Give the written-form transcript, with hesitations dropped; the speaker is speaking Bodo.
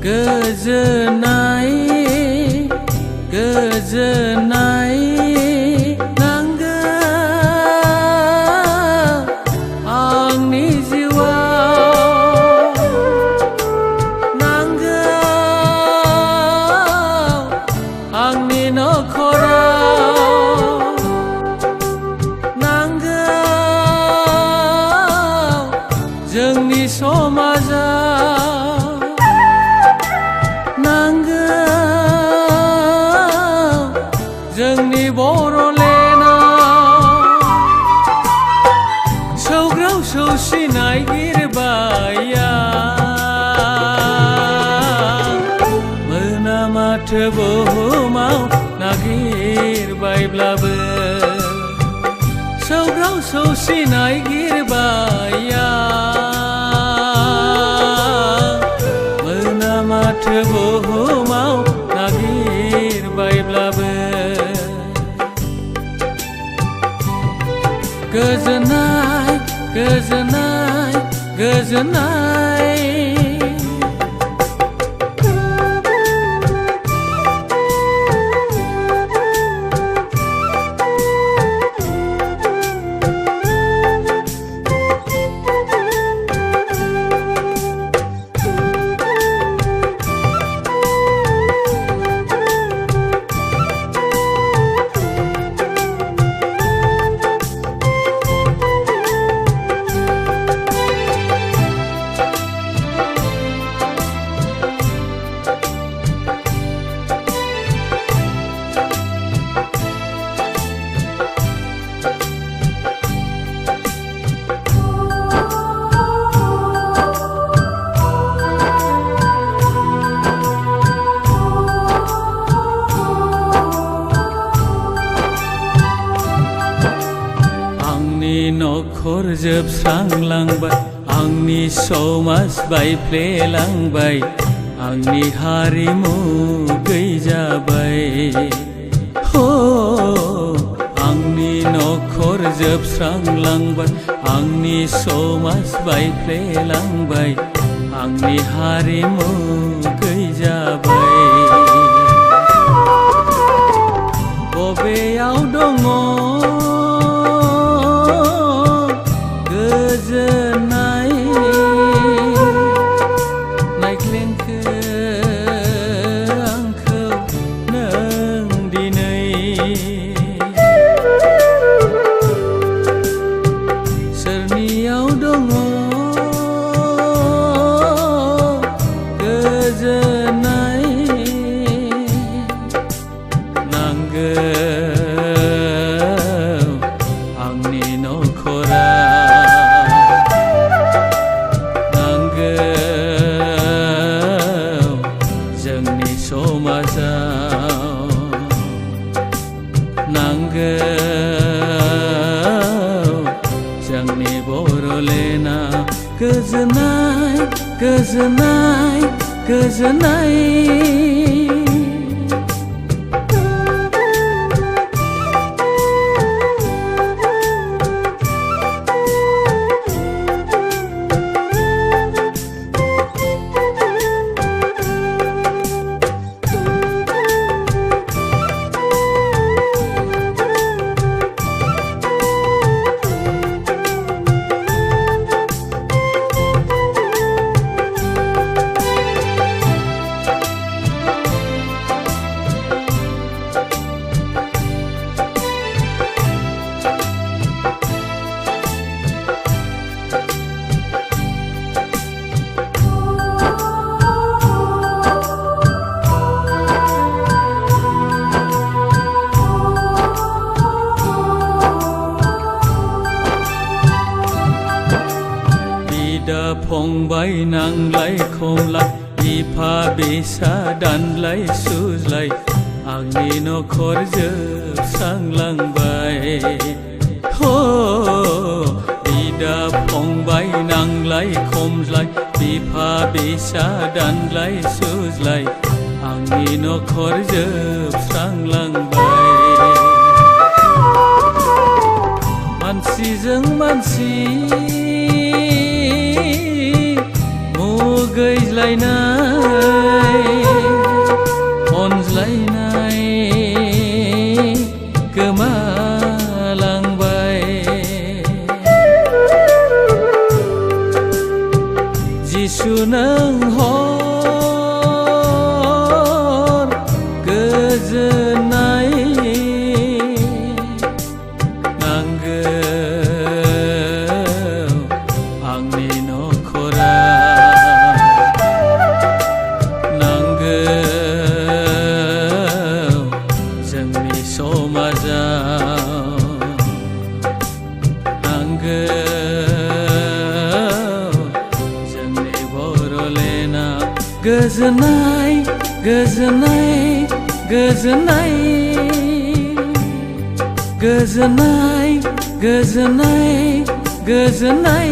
गोजोननाय गोजोननाय नांगौ आंनि जिउआव नांगौ आंनि नखराव नांगौ जोंनि समाजाव जोंनि बर'लेण्डआव सौग्राव सौसिनाय गिरबाया मोना माथो बुहुमाव नागिरबायब्लाबो सौग्राव सौसिनाय गिरबाया मोना माथो बुहुमाव नागिरबायब्लाबो गोजोननाय गोजोननाय गोजोननाय नखर जोबस्रांलांबाय आंनि समाज बायफ्लेलांबाय आंनि हारिमु गैजाबाय हो आंनि नखर जोबस्रांलांबाय आंनि समाज बायफ्लेलांबाय आंनि हारिमु गैजाबाय बबेयाव दङ गोजोननाय नायख्लेंखो आंखौ नों दिनै सोरनियाव दङ गोजोननाय नांगौ आंनि नखरा जोंनि समाजाव नांगौ जोंनि बर'लेण्डआव गोजोननाय गोजोननाय गोजोननाय फंबाय नांलाय खमलाय बिफा बिसा दानलाय सुज्लाय आंनि नखर जोबस्रांलांबाय हो बिदा फंबाय नांलाय खमज्लाय बिफा बिसा दानलाय सुज्लाय आंनि नखर जोबस्रांलांबाय मानसिजों मानसि मुगैज्लायनाय अनज्लायनाय गोमालांबाय जिसु नों हर गोजोननाय नांगौ आंनि नखरा नांगौ जोंनि समाजाव नांगौ जोंनि बर'लेण्डआव गोजोननाय गोजोननाय गोजोननाय गोजोननाय गोजोननाय गोजोननाय